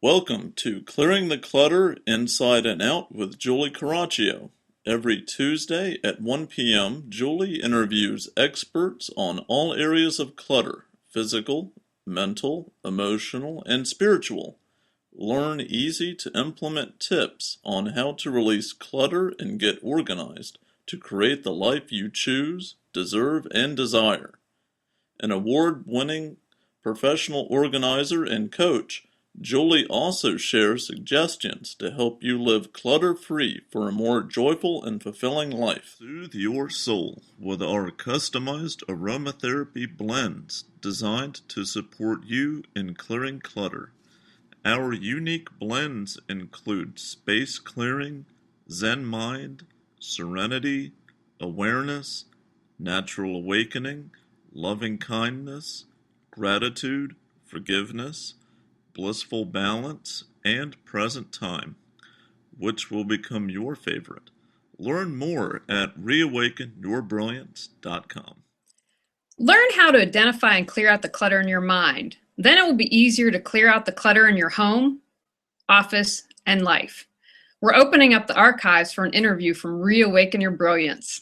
Welcome to Clearing the Clutter Inside and Out with Julie Caraccio. Every Tuesday at 1 p.m., Julie interviews experts on all areas of clutter: physical, mental, emotional, and spiritual. Learn easy to implement tips on how to release clutter and get organized to create the life you choose, deserve, and desire. An award-winning professional organizer and coach, Julie also shares suggestions to help you live clutter-free for a more joyful and fulfilling life. Soothe your soul with our customized aromatherapy blends designed to support you in clearing clutter. Our unique blends include space clearing, Zen mind, serenity, awareness, natural awakening, loving kindness, gratitude, forgiveness, blissful balance, and present time, which will become your favorite. Learn more at reawakenyourbrilliance.com. Learn how to identify and clear out the clutter in your mind. Then it will be easier to clear out the clutter in your home, office, and life. We're opening up the archives for an interview from Reawaken Your Brilliance.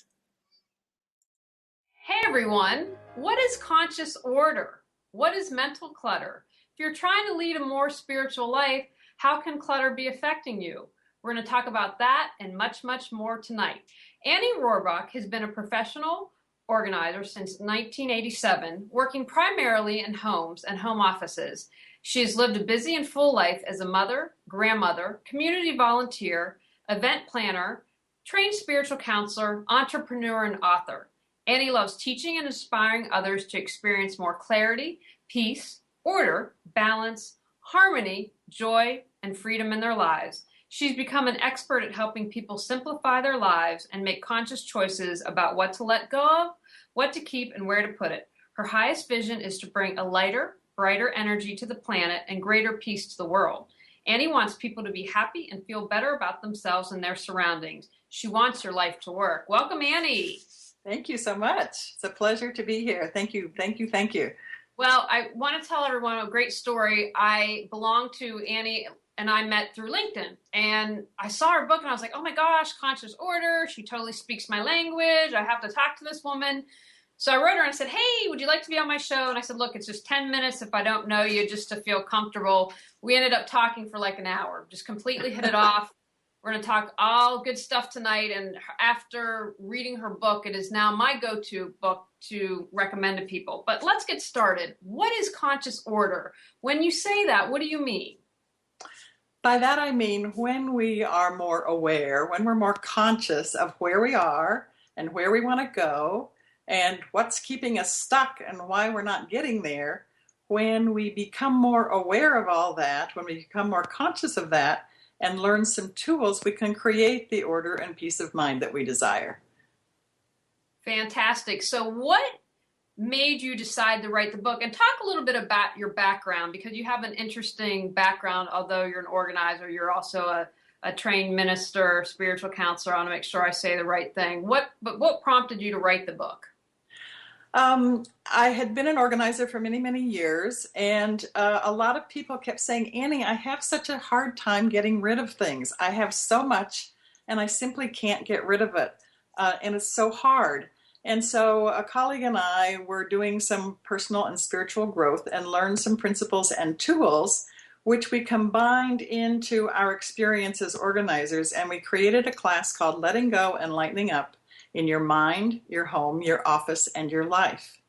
Hey everyone, what is conscious order? What is mental clutter? If you're trying to lead a more spiritual life, how can clutter be affecting you? We're going to talk about that and much, much more tonight. Annie Rohrbach has been a professional organizer since 1987, working primarily in homes and home offices. She has lived a busy and full life as a mother, grandmother, community volunteer, event planner, trained spiritual counselor, entrepreneur, and author. Annie loves teaching and inspiring others to experience more clarity, peace, order, balance, harmony, joy, and freedom in their lives. She's become an expert at helping people simplify their lives and make conscious choices about what to let go of, what to keep, and where to put it. Her highest vision is to bring a lighter, brighter energy to the planet and greater peace to the world. Annie wants people to be happy and feel better about themselves and their surroundings. She wants her life to work. Welcome, Annie. Thank you so much. It's a pleasure to be here. Thank you. Well, I want to tell everyone a great story. I belong to Annie and I met through LinkedIn, and I saw her book and I was like, oh my gosh, conscious order. She totally speaks my language. I have to talk to this woman. So I wrote her and I said, hey, would you like to be on my show? And I said, look, it's just 10 minutes if I don't know you, just to feel comfortable. We ended up talking for like an hour, just completely hit it off. We're going to talk all good stuff tonight. And after reading her book, it is now my go-to book to recommend to people. But let's get started. What is conscious order? When you say that, what do you mean? By that I mean when we are more aware, when we're more conscious of where we are and where we want to go and what's keeping us stuck and why we're not getting there. When we become more aware of all that, when we become more conscious of that, and learn some tools, we can create the order and peace of mind that we desire. Fantastic. So what made you decide to write the book? And talk a little bit about your background, because you have an interesting background. Although you're an organizer, you're also a trained minister, spiritual counselor. I want to make sure I say the right thing. What prompted you to write the book? I had been an organizer for many, many years, and a lot of people kept saying, Annie, I have such a hard time getting rid of things. I have so much, and I simply can't get rid of it, and it's so hard. And so a colleague and I were doing some personal and spiritual growth and learned some principles and tools, which we combined into our experience as organizers, and we created a class called Letting Go and Lightening Up in your mind, your home, your office, and your life.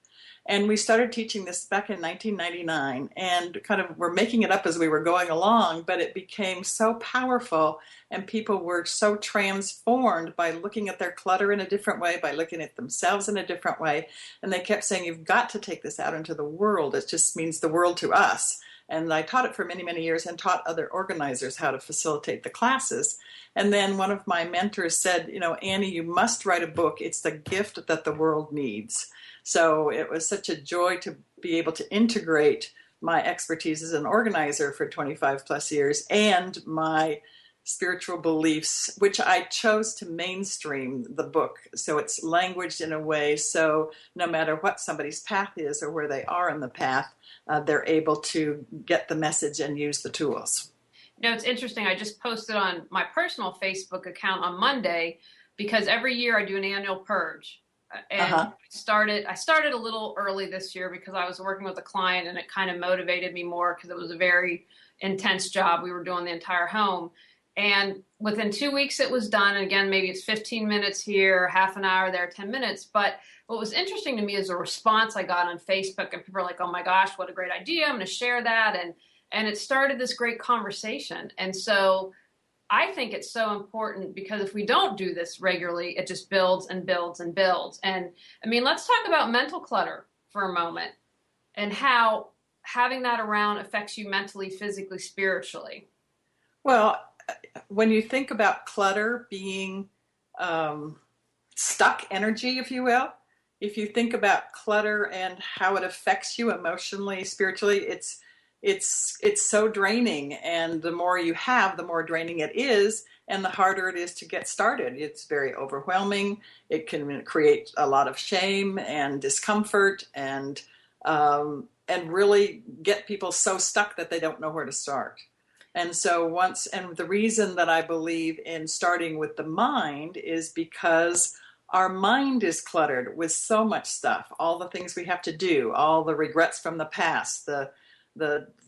And we started teaching this back in 1999, and kind of we're making it up as we were going along, but it became so powerful, and people were so transformed by looking at their clutter in a different way, by looking at themselves in a different way. And they kept saying, you've got to take this out into the world. It just means the world to us. And I taught it for many, many years and taught other organizers how to facilitate the classes. And then one of my mentors said, Annie, you must write a book. It's the gift that the world needs. So it was such a joy to be able to integrate my expertise as an organizer for 25 plus years and my spiritual beliefs, which I chose to mainstream the book. So it's languaged in a way so no matter what somebody's path is or where they are in the path, they're able to get the message and use the tools. You know, it's interesting. I just posted on my personal Facebook account on Monday because every year I do an annual purge. And Uh-huh. I started a little early this year because I was working with a client and it kind of motivated me more because it was a very intense job. We were doing the entire home. And within 2 weeks it was done. And again, maybe it's 15 minutes here, half an hour there, 10 minutes. But what was interesting to me is the response I got on Facebook, and people are like, oh my gosh, what a great idea. I'm going to share that. And it started this great conversation. And so I think it's so important because if we don't do this regularly, it just builds and builds and builds. And I mean, let's talk about mental clutter for a moment and how having that around affects you mentally, physically, spiritually. Well, when you think about clutter being stuck energy, if you will, if you think about clutter and how it affects you emotionally, spiritually, it's so draining. And the more you have, the more draining it is, and the harder it is to get started. It's very overwhelming. It can create a lot of shame and discomfort, and really get people so stuck that they don't know where to start. And so and the reason that I believe in starting with the mind is because our mind is cluttered with so much stuff, all the things we have to do, all the regrets from the past, the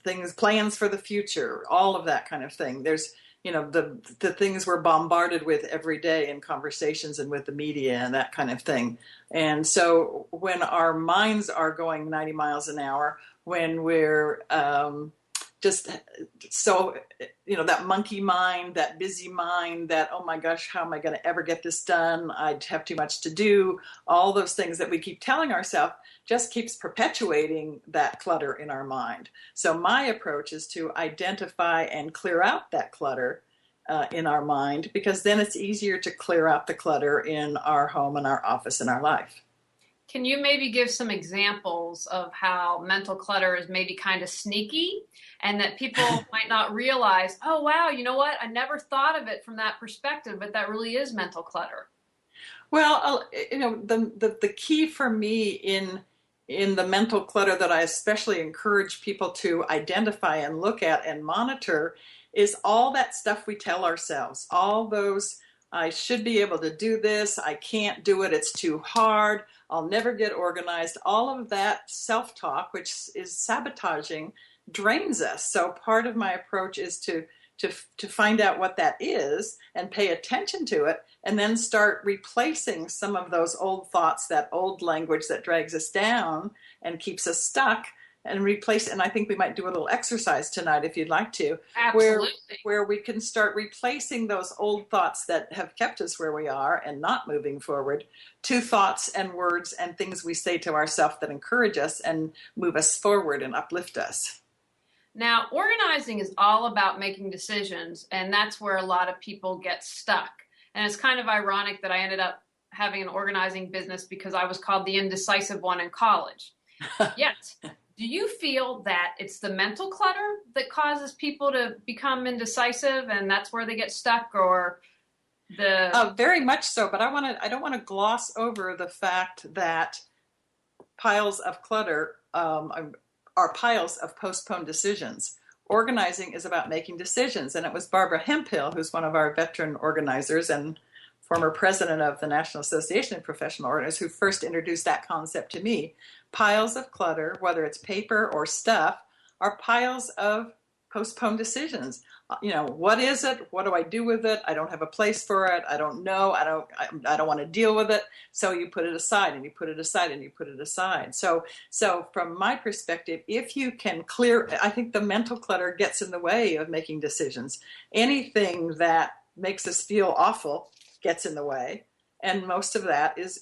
things, plans for the future, all of that kind of thing. There's, the things we're bombarded with every day in conversations and with the media and that kind of thing. And so when our minds are going 90 miles an hour, when we're just so, that monkey mind, that busy mind, that, oh my gosh, how am I going to ever get this done? I have too much to do. All those things that we keep telling ourselves just keeps perpetuating that clutter in our mind. So my approach is to identify and clear out that clutter in our mind, because then it's easier to clear out the clutter in our home and our office and our life. Can you maybe give some examples of how mental clutter is maybe kind of sneaky and that people might not realize, oh, wow, you know what? I never thought of it from that perspective, but that really is mental clutter. Well, the key for me in the mental clutter that I especially encourage people to identify and look at and monitor is all that stuff we tell ourselves, all those, I should be able to do this, I can't do it, it's too hard, I'll never get organized. All of that self-talk, which is sabotaging, drains us. So part of my approach is to find out what that is and pay attention to it, and then start replacing some of those old thoughts, that old language that drags us down and keeps us stuck, and replace. And I think we might do a little exercise tonight if you'd like to, Absolutely. where we can start replacing those old thoughts that have kept us where we are and not moving forward, to thoughts and words and things we say to ourselves that encourage us and move us forward and uplift us. Now, organizing is all about making decisions, and that's where a lot of people get stuck. And it's kind of ironic that I ended up having an organizing business because I was called the indecisive one in college. Yet, do you feel that it's the mental clutter that causes people to become indecisive and that's where they get stuck, or very much so, but I don't want to gloss over the fact that piles of clutter are piles of postponed decisions. Organizing is about making decisions, and it was Barbara Hemphill, who's one of our veteran organizers and former president of the National Association of Professional Organizers, who first introduced that concept to me. Piles of clutter, whether it's paper or stuff, are piles of postponed decisions. What is it? What do I do with it? I don't have a place for it. I don't know. I don't want to deal with it. So you put it aside, and you put it aside, and you put it aside. So from my perspective, if you can clear, I think the mental clutter gets in the way of making decisions. Anything that makes us feel awful gets in the way, and most of that is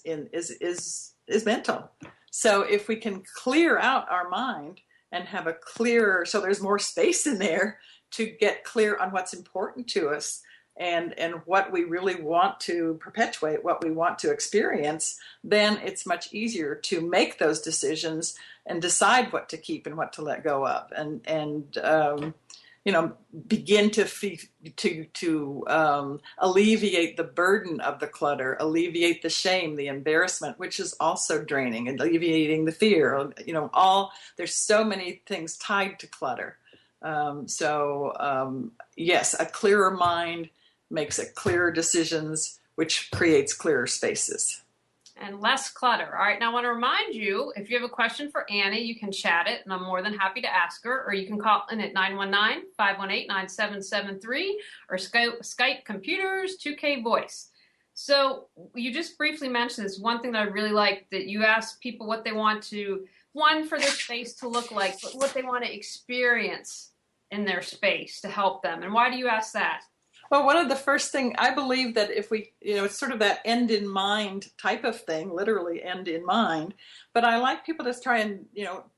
mental. So if we can clear out our mind and have a clearer, so there's more space in there to get clear on what's important to us and what we really want to perpetuate, what we want to experience, then it's much easier to make those decisions and decide what to keep and what to let go of, and begin to alleviate the burden of the clutter, alleviate the shame, the embarrassment, which is also draining, and alleviating the fear. There's so many things tied to clutter. Yes, a clearer mind makes it clearer decisions, which creates clearer spaces. And less clutter. All right, now I want to remind you, if you have a question for Annie, you can chat it, and I'm more than happy to ask her, or you can call in at 919-518-9773, or Skype Computers 2K Voice. So you just briefly mentioned this. One thing that I really like, that you ask people what they want to, one, for their space to look like, but what they want to experience in their space to help them. And why do you ask that? Well, one of the first thing I believe that if we, it's sort of that end in mind type of thing, literally end in mind. But I like people to try and,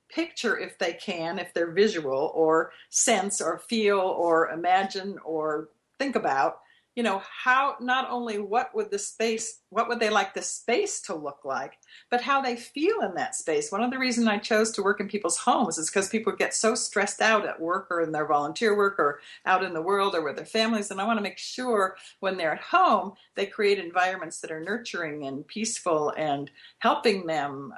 picture if they can, if they're visual or sense or feel or imagine or think about, how not only what would they like the space to look like, but how they feel in that space. One of the reasons I chose to work in people's homes is because people get so stressed out at work or in their volunteer work or out in the world or with their families. And I want to make sure when they're at home, they create environments that are nurturing and peaceful and helping them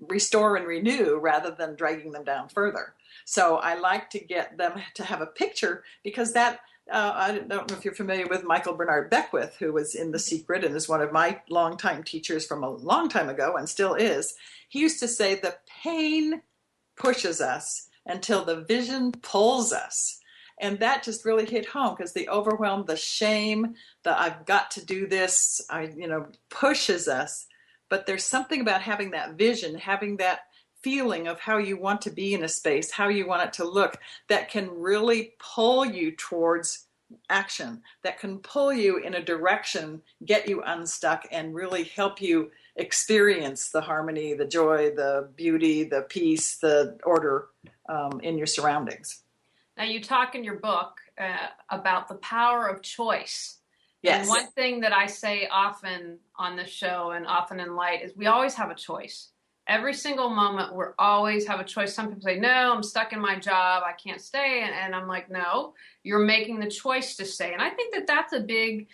restore and renew rather than dragging them down further. So I like to get them to have a picture, because that I don't know if you're familiar with Michael Bernard Beckwith, who was in The Secret and is one of my longtime teachers from a long time ago and still is. He used to say the pain pushes us until the vision pulls us. And that just really hit home, because the overwhelm, the shame, the I've got to do this, pushes us. But there's something about having that vision, having that feeling of how you want to be in a space, how you want it to look, that can really pull you towards action, that can pull you in a direction, get you unstuck, and really help you experience the harmony, the joy, the beauty, the peace, the order in your surroundings. Now, you talk in your book about the power of choice. Yes. And one thing that I say often on this show and often in Light is we always have a choice. Every single moment, we always have a choice. Some people say, no, I'm stuck in my job, I can't stay. And I'm like, no, you're making the choice to stay. And I think that that's a big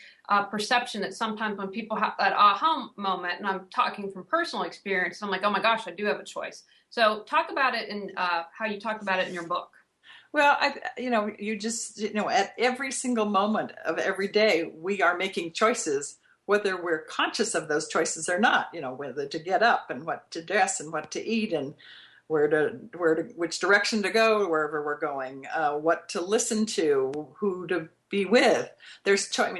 perception, that sometimes when people have that aha moment, and I'm talking from personal experience, I'm like, oh my gosh, I do have a choice. So talk about it in how you talk about it in your book. Well, at every single moment of every day, we are making choices, whether we're conscious of those choices or not, whether to get up and what to dress and what to eat and which direction to go, wherever we're going, what to listen to, who to be with. There's choice.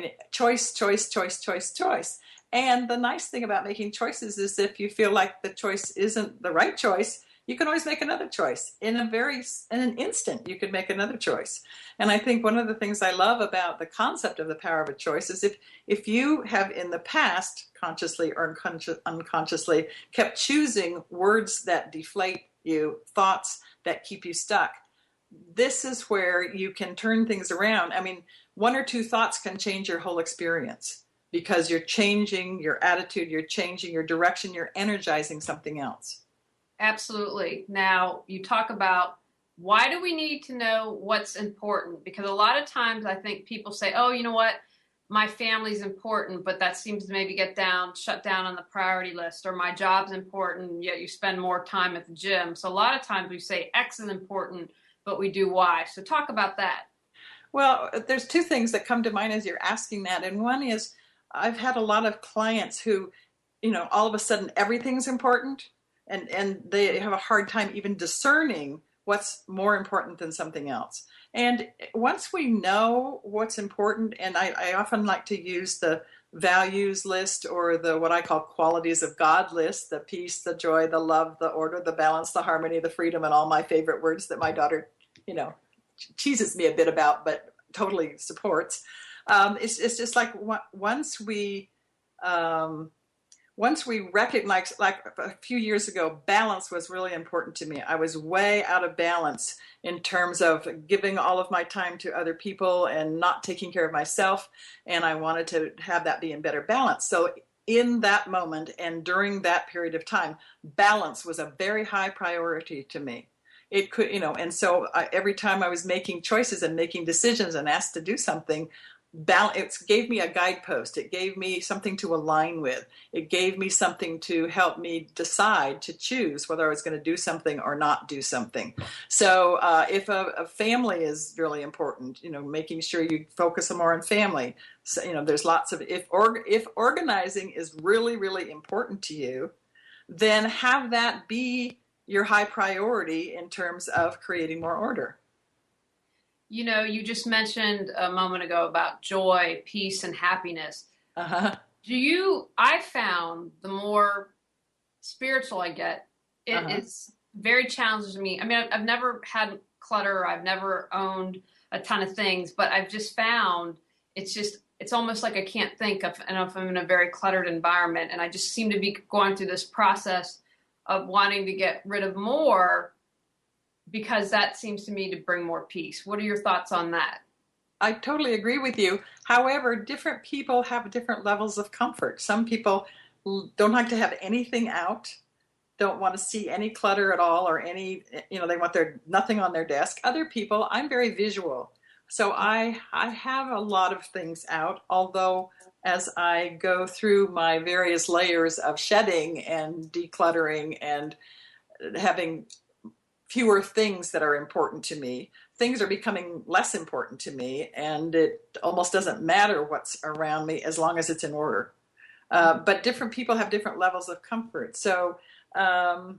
And the nice thing about making choices is if you feel like the choice isn't the right choice, you can always make another choice. In an instant, you could make another choice. And I think one of the things I love about the concept of the power of a choice is if you have in the past, consciously or unconsciously, kept choosing words that deflate you, thoughts that keep you stuck, this is where you can turn things around. I mean, one or two thoughts can change your whole experience, because you're changing your attitude, you're changing your direction, you're energizing something else. Absolutely. Now, you talk about, why do we need to know what's important? Because a lot of times I think people say, oh, you know what, my family's important, but that seems to maybe shut down on the priority list, or my job's important, yet you spend more time at the gym. So a lot of times we say X is important, but we do Y. So talk about that. Well, there's two things that come to mind as you're asking that. And one is, I've had a lot of clients who, all of a sudden everything's important. And they have a hard time even discerning what's more important than something else. And once we know what's important, and I often like to use the values list, or the what I call qualities of God list, the peace, the joy, the love, the order, the balance, the harmony, the freedom, and all my favorite words that my daughter, teases me a bit about, but totally supports. It's just like once we recognize, like a few years ago, balance was really important to me. I was way out of balance in terms of giving all of my time to other people and not taking care of myself. And I wanted to have that be in better balance. So in that moment and during that period of time, balance was a very high priority to me. It could, and so every time I was making choices and making decisions and asked to do something, it gave me a guidepost. It gave me something to align with. It gave me something to help me decide, to choose whether I was going to do something or not do something. So if a family is really important, making sure you focus more on family. So, there's lots of, if organizing is really, really important to you, then have that be your high priority in terms of creating more order. You just mentioned a moment ago about joy, peace, and happiness. Uh-huh. I found the more spiritual I get, it is very challenging to me. I mean, I've never had clutter. I've never owned a ton of things, but I've just found it's almost like I can't think of, and if I'm in a very cluttered environment, and I just seem to be going through this process of wanting to get rid of more, because that seems to me to bring more peace. What are your thoughts on that? I totally agree with you. However, different people have different levels of comfort. Some people don't like to have anything out, don't want to see any clutter at all, or they want nothing on their desk. Other people, I'm very visual. So I have a lot of things out, although as I go through my various layers of shedding and decluttering and having fewer things that are important to me, things are becoming less important to me, and it almost doesn't matter what's around me as long as it's in order. But different people have different levels of comfort. So I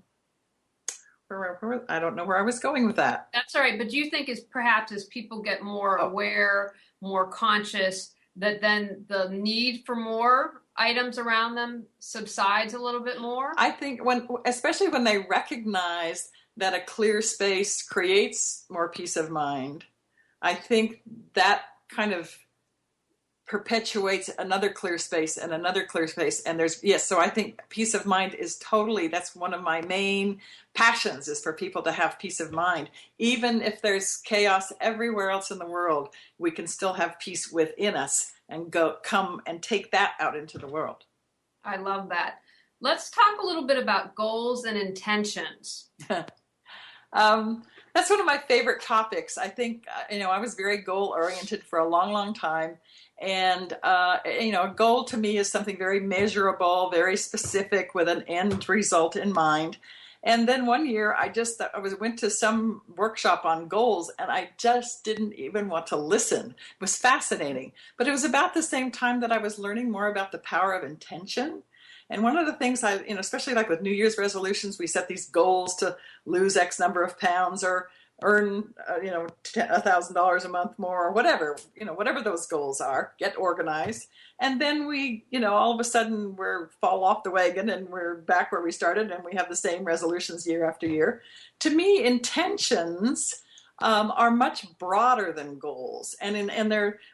don't know where I was going with that. That's all right. But do you think perhaps as people get more aware, more conscious, that then the need for more items around them subsides a little bit more? I think especially when they recognize that a clear space creates more peace of mind, I think that kind of perpetuates another clear space and another clear space. And so I think peace of mind is that's one of my main passions, is for people to have peace of mind. Even if there's chaos everywhere else in the world, we can still have peace within us and come and take that out into the world. I love that. Let's talk a little bit about goals and intentions. That's one of my favorite topics. I think, I was very goal-oriented for a long, long time. And, a goal to me is something very measurable, very specific, with an end result in mind. And then one year I went to some workshop on goals, and I just didn't even want to listen. It was fascinating. But it was about the same time that I was learning more about the power of intention. And one of the things especially like with New Year's resolutions, we set these goals to lose X number of pounds or earn, $1,000 a month more, or whatever those goals are, get organized. And then we, all of a sudden fall off the wagon and we're back where we started, and we have the same resolutions year after year. To me, intentions are much broader than goals. And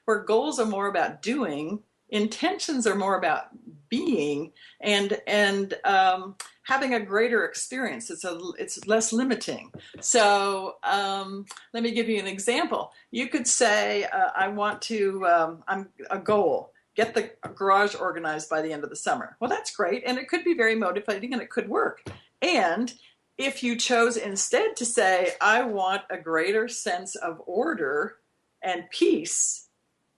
where goals are more about doing, intentions are more about being and having a greater experience. It's less limiting. So let me give you an example. You could say, I want to, I'm a goal, get the garage organized by the end of the summer. Well, that's great. And it could be very motivating, and it could work. And if you chose instead to say, I want a greater sense of order and peace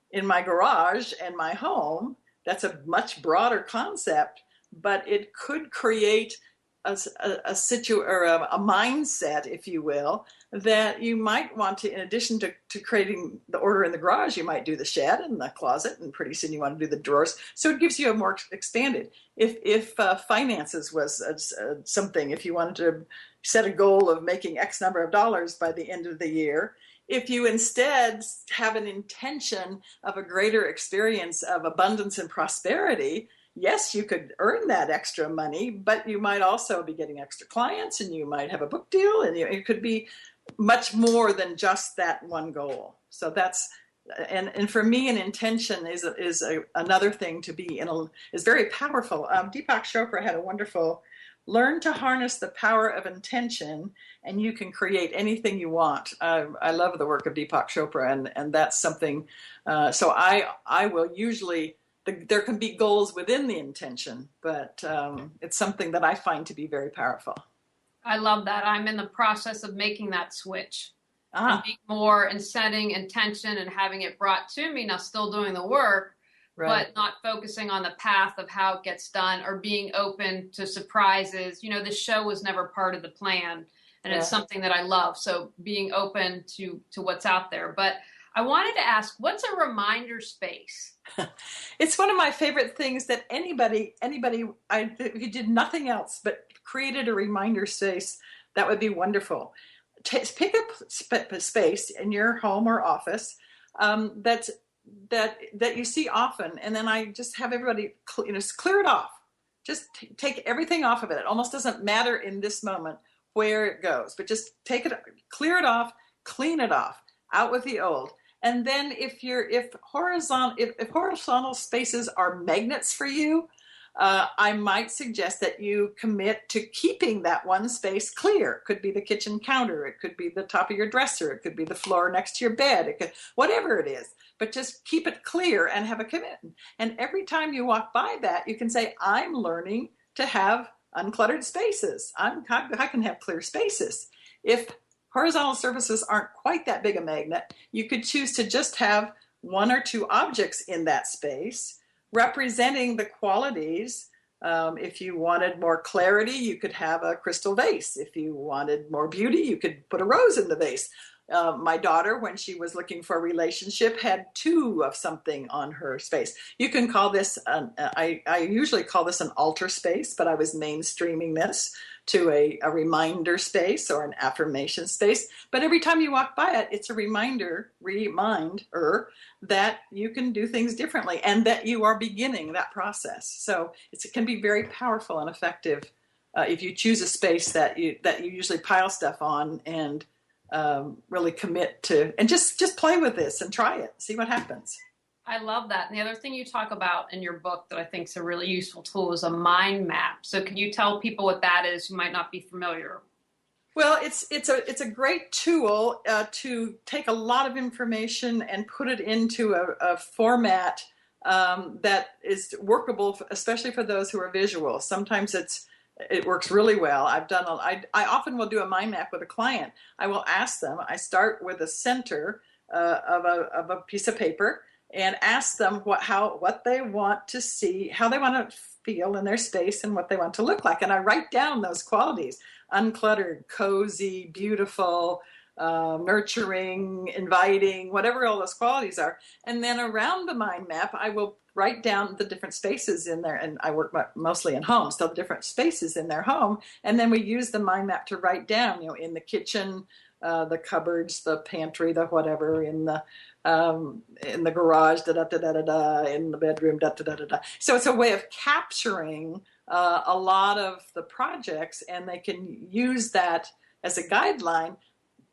in my garage and my home, that's a much broader concept, but it could create a mindset, if you will, that you might want to, in addition to creating the order in the garage, you might do the shed and the closet, and pretty soon you want to do the drawers. So it gives you a more expanded. If finances was something, if you wanted to set a goal of making X number of dollars by the end of the year, if you instead have an intention of a greater experience of abundance and prosperity, yes, you could earn that extra money, but you might also be getting extra clients, and you might have a book deal, and it could be much more than just that one goal. So that's, and for me, an intention is another thing to be is very powerful. Deepak Chopra had a wonderful, learn to harness the power of intention, and you can create anything you want. I love the work of Deepak Chopra, and that's something. So I will usually, there can be goals within the intention, but it's something that I find to be very powerful. I love that. I'm in the process of making that switch. and being more and setting intention and having it brought to me, now still doing the work, Right. but not focusing on the path of how it gets done or being open to surprises. The show was never part of the plan, and it's something that I love. So being open to what's out there. But I wanted to ask, what's a reminder space? It's one of my favorite things that anybody, if you did nothing else but created a reminder space, that would be wonderful. Pick a space in your home or office that you see often, and then I just have everybody clear it off. Just take everything off of it. It almost doesn't matter in this moment where it goes, but just clear it off, clean it off, out with the old. And then if horizontal spaces are magnets for you, I might suggest that you commit to keeping that one space clear. It could be the kitchen counter, it could be the top of your dresser, it could be the floor next to your bed, whatever it is. But just keep it clear and have a commitment. And every time you walk by that, you can say, I'm learning to have uncluttered spaces. I can have clear spaces. If horizontal surfaces aren't quite that big a magnet, you could choose to just have one or two objects in that space representing the qualities. If you wanted more clarity, you could have a crystal vase. If you wanted more beauty, you could put a rose in the vase. My daughter, when she was looking for a relationship, had two of something on her space. You can call this, I usually call this an altar space, but I was mainstreaming this to a reminder space or an affirmation space. But every time you walk by it, it's a reminder that you can do things differently and that you are beginning that process. So it can be very powerful and effective if you choose a space that you usually pile stuff on and really commit to, and just play with this and try it, see what happens. I love that. And the other thing you talk about in your book that I think is a really useful tool is a mind map. So can you tell people what that is who might not be familiar? Well, it's a great tool to take a lot of information and put it into a format that is workable, especially for those who are visual. Sometimes it works really well. I often will do a mind map with a client. I will ask them, I start with the center of a piece of paper and ask them what they want to see, how they want to feel in their space and what they want to look like. And I write down those qualities: uncluttered, cozy, beautiful, nurturing, inviting, whatever all those qualities are. And then around the mind map, I will write down the different spaces in there. And I work mostly in homes, so the different spaces in their home. And then we use the mind map to write down, in the kitchen, the cupboards, the pantry, the whatever, in the garage, in the bedroom, So it's a way of capturing a lot of the projects, and they can use that as a guideline.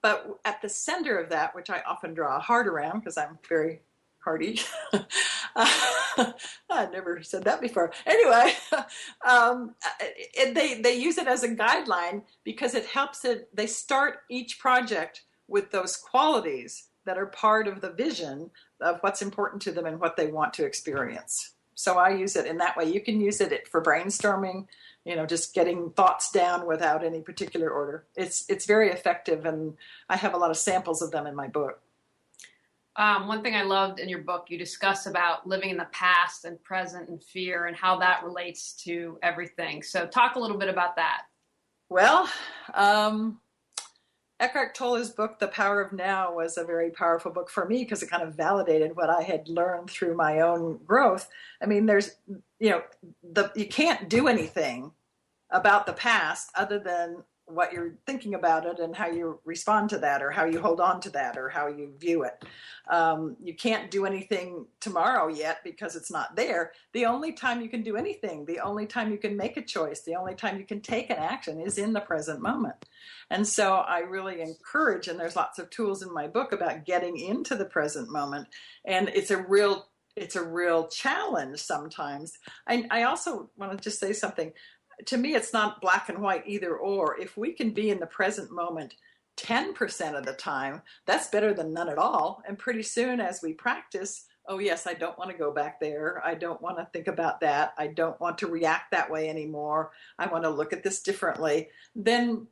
But at the center of that, which I often draw a heart around because I'm very hearty. I never said that before. Anyway, they use it as a guideline because it helps it. They start each project with those qualities that are part of the vision of what's important to them and what they want to experience. So I use it in that way. You can use it for brainstorming, just getting thoughts down without any particular order. It's very effective, and I have a lot of samples of them in my book. One thing I loved in your book, you discuss about living in the past and present and fear and how that relates to everything. So talk a little bit about that. Well, Eckhart Tolle's book, The Power of Now, was a very powerful book for me because it kind of validated what I had learned through my own growth. I mean, you can't do anything about the past other than what you're thinking about it and how you respond to that, or how you hold on to that, or how you view it. You can't do anything tomorrow yet because it's not there. The only time you can do anything, the only time you can make a choice, the only time you can take an action is in the present moment. And so I really encourage, and there's lots of tools in my book about getting into the present moment. And it's a real challenge sometimes. I also want to just say something. To me, it's not black and white either or. If we can be in the present moment 10% of the time, that's better than none at all. And pretty soon as we practice, oh yes, I don't want to go back there. I don't want to think about that. I don't want to react that way anymore. I want to look at this differently. Then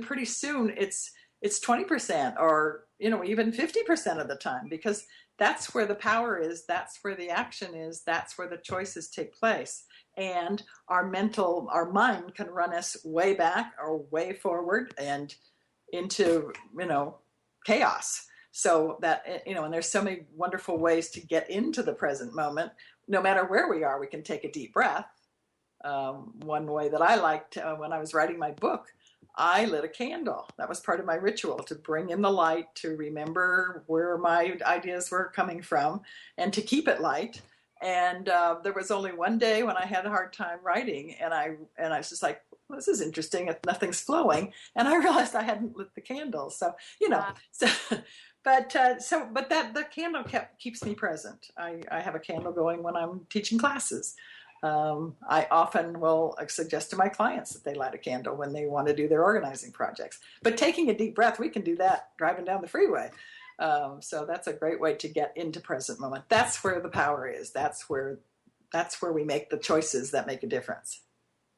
pretty soon it's 20% or even 50% of the time, because that's where the power is, that's where the action is, that's where the choices take place. And our mind can run us way back or way forward and into, chaos. So that, and there's so many wonderful ways to get into the present moment. No matter where we are, we can take a deep breath. One way that I liked when I was writing my book, I lit a candle. That was part of my ritual, to bring in the light, to remember where my ideas were coming from, and to keep it light. And there was only one day when I had a hard time writing, and I was just like, well, this is interesting. Nothing's flowing, and I realized I hadn't lit the candle. So so. But that the candle keeps me present. I have a candle going when I'm teaching classes. I often will suggest to my clients that they light a candle when they want to do their organizing projects. But taking a deep breath, we can do that driving down the freeway. So that's a great way to get into present moment. That's where the power is. That's where we make the choices that make a difference.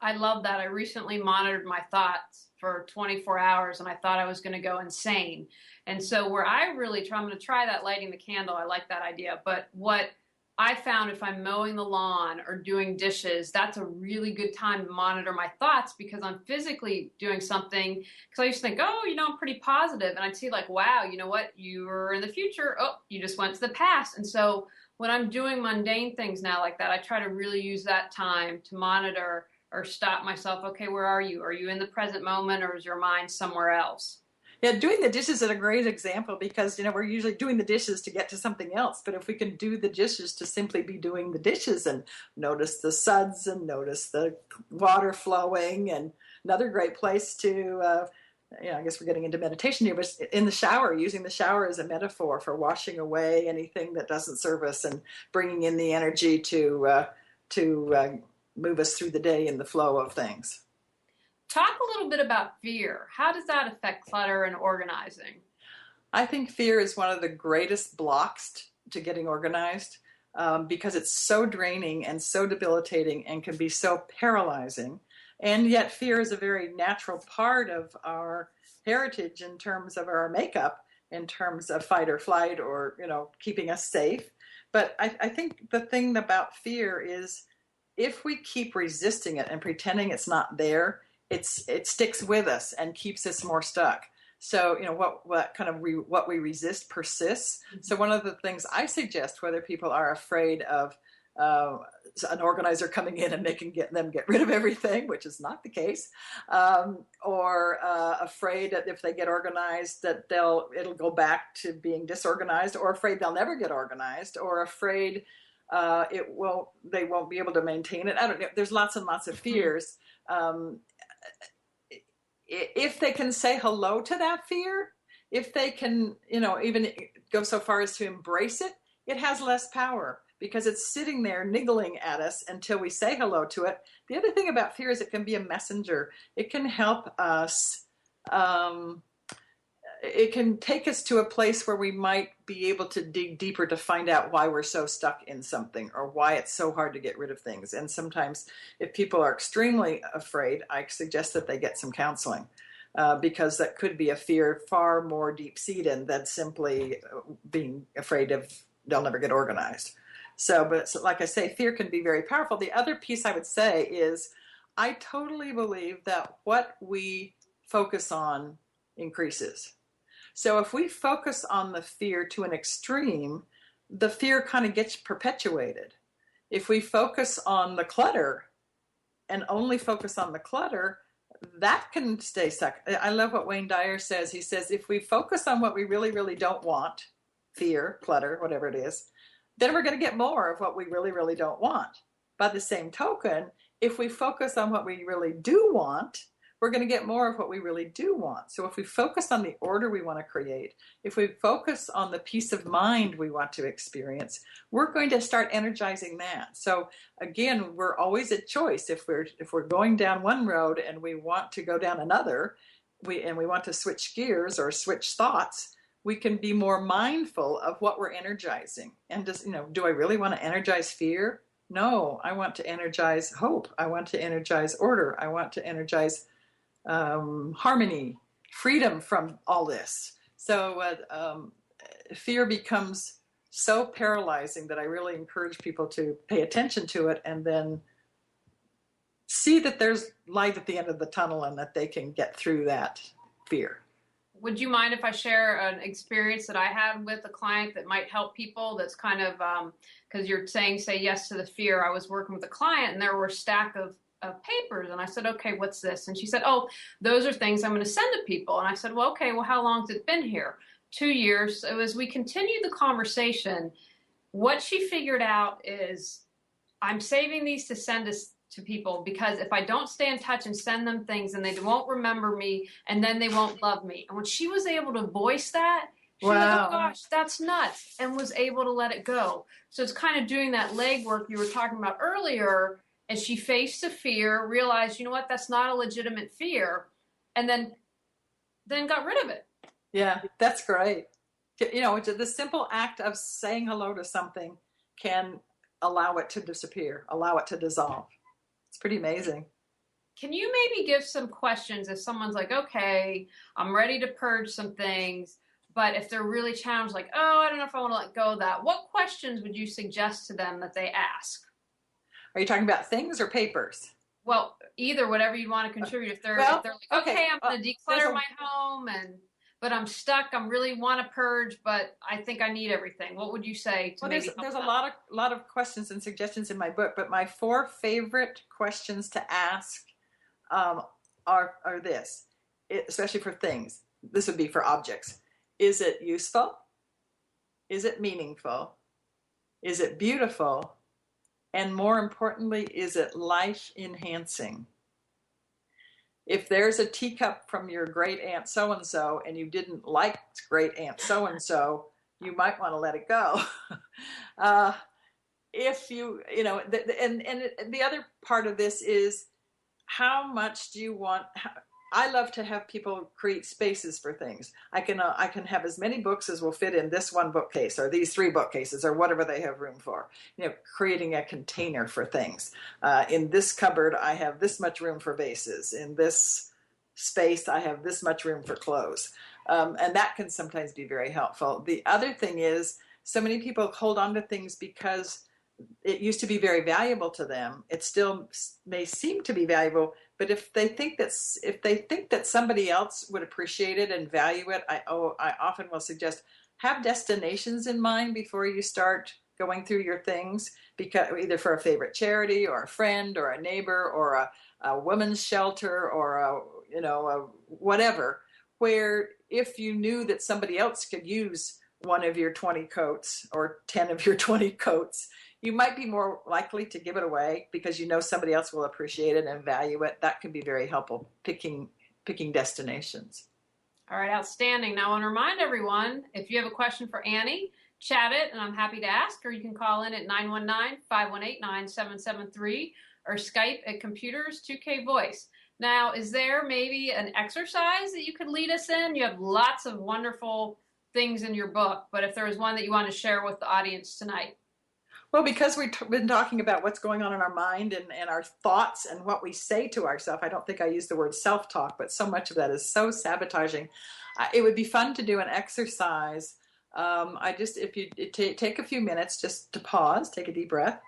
I love that. I recently monitored my thoughts for 24 hours and I thought I was going to go insane. And so I'm going to try that, lighting the candle. I like that idea. But what I found, if I'm mowing the lawn or doing dishes, that's a really good time to monitor my thoughts, because I'm physically doing something. Because I used to think, I'm pretty positive. And I'd see like, wow, you know what? You were in the future. Oh, you just went to the past. And so when I'm doing mundane things now like that, I try to really use that time to monitor or stop myself. Okay, where are you? Are you in the present moment, or is your mind somewhere else? Yeah, doing the dishes is a great example, because, we're usually doing the dishes to get to something else. But if we can do the dishes to simply be doing the dishes and notice the suds and notice the water flowing, and another great place to, I guess we're getting into meditation here, but in the shower, using the shower as a metaphor for washing away anything that doesn't serve us and bringing in the energy to move us through the day in the flow of things. Talk a little bit about fear. How does that affect clutter and organizing? I think fear is one of the greatest blocks to getting organized, because it's so draining and so debilitating and can be so paralyzing. And yet fear is a very natural part of our heritage in terms of our makeup, in terms of fight or flight, or, keeping us safe. But I think the thing about fear is, if we keep resisting it and pretending it's not there, it sticks with us and keeps us more stuck. So, what we resist persists. Mm-hmm. So one of the things I suggest, whether people are afraid of an organizer coming in and get rid of everything, which is not the case, or afraid that if they get organized that it'll go back to being disorganized, or afraid they'll never get organized, or afraid they won't be able to maintain it. I don't know. There's lots and lots of fears. If they can say hello to that fear, if they can, even go so far as to embrace it, it has less power, because it's sitting there niggling at us until we say hello to it. The other thing about fear is it can be a messenger. It can help us. It can take us to a place where we might be able to dig deeper to find out why we're so stuck in something, or why it's so hard to get rid of things. And sometimes if people are extremely afraid, I suggest that they get some counseling, because that could be a fear far more deep-seated than simply being afraid of they'll never get organized. So like I say, fear can be very powerful. The other piece I would say is, I totally believe that what we focus on increases. So if we focus on the fear to an extreme, the fear kind of gets perpetuated. If we focus on the clutter and only focus on the clutter, that can stay stuck. I love what Wayne Dyer says. He says, if we focus on what we really, really don't want, fear, clutter, whatever it is, then we're going to get more of what we really, really don't want. By the same token, if we focus on what we really do want, we're going to get more of what we really do want. So if we focus on the order we want to create, if we focus on the peace of mind we want to experience, we're going to start energizing that. So again, we're always at choice. If we're going down one road and we want to go down another, we want to switch gears or switch thoughts, we can be more mindful of what we're energizing. And just, do I really want to energize fear? No, I want to energize hope. I want to energize order. I want to energize harmony, freedom from all this. So fear becomes so paralyzing that I really encourage people to pay attention to it and then see that there's light at the end of the tunnel and that they can get through that fear. Would you mind if I share an experience that I had with a client that might help people? That's kind of, because you're saying say yes to the fear. I was working with a client and there were a stack of papers. And I said, okay, what's this? And she said, oh, those are things I'm going to send to people. And I said, well, okay, well, how long has it been here? 2 years. So as we continued the conversation, what she figured out is I'm saving these to send to people because if I don't stay in touch and send them things and they won't remember me and then they won't love me. And when she was able to voice that, she was like, oh gosh, that's nuts, and was able to let it go. So it's kind of doing that legwork you were talking about earlier as she faced the fear, realized, you know what, that's not a legitimate fear, and then got rid of it. Yeah, that's great. You know, the simple act of saying hello to something can allow it to disappear, allow it to dissolve. It's pretty amazing. Can you maybe give some questions if someone's like, okay, I'm ready to purge some things, but if they're really challenged, like, oh, I don't know if I want to let go of that, what questions would you suggest to them that they ask? Are you talking about things or papers? Well, either, whatever you want to contribute. If they're like, okay, I'm going to declutter my home, but I'm stuck. I really want to purge, but I think I need everything. What would you say to maybe help there's them? a lot of questions and suggestions in my book, but my 4 favorite questions to ask are this, especially for things. This would be for objects. Is it useful? Is it meaningful? Is it beautiful? And more importantly, is it life enhancing? If there's a teacup from your great aunt so-and-so and you didn't like great aunt so-and-so, you might want to let it go. If you know, and the other part of this is how much do you want? I love to have people create spaces for things. I can have as many books as will fit in this one bookcase or these 3 bookcases or whatever they have room for. You know, creating a container for things. In this cupboard, I have this much room for vases. In this space, I have this much room for clothes. And that can sometimes be very helpful. The other thing is, so many people hold on to things because it used to be very valuable to them. It still may seem to be valuable, but if they think that somebody else would appreciate it and value it, I often will suggest have destinations in mind before you start going through your things, because either for a favorite charity or a friend or a neighbor or a women's shelter or whatever, where if you knew that somebody else could use one of your 20 coats or 10 of your 20 coats, you might be more likely to give it away because you know somebody else will appreciate it and value it. That can be very helpful, picking destinations. All right, outstanding. Now I want to remind everyone, if you have a question for Annie, chat it, and I'm happy to ask, or you can call in at 919-518-9773 or Skype at Computers 2K Voice. Now, is there maybe an exercise that you could lead us in? You have lots of wonderful things in your book, but if there was one that you want to share with the audience tonight. Well, because we've been talking about what's going on in our mind and our thoughts and what we say to ourselves, I don't think I use the word self-talk, but so much of that is so sabotaging. It would be fun to do an exercise. If you take a few minutes just to pause, take a deep breath,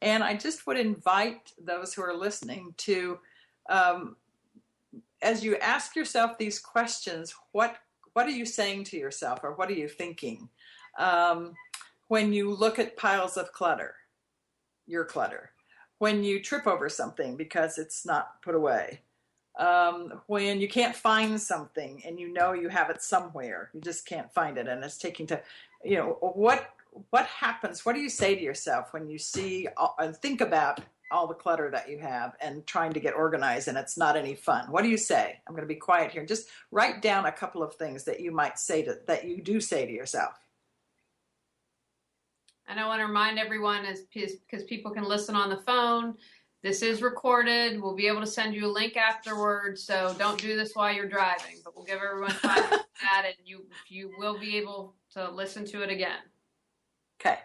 and I just would invite those who are listening to, as you ask yourself these questions, what are you saying to yourself, or what are you thinking? When you look at piles of clutter, your clutter, when you trip over something because it's not put away, when you can't find something and you know you have it somewhere, you just can't find it, and it's taking to, what happens? What do you say to yourself when you see and think about all the clutter that you have and trying to get organized and it's not any fun? What do you say? I'm going to be quiet here. Just write down a couple of things that you might say that you do say to yourself. And I want to remind everyone, because people can listen on the phone, this is recorded. We'll be able to send you a link afterwards, so don't do this while you're driving. But we'll give everyone time to do that, and you will be able to listen to it again. Okay.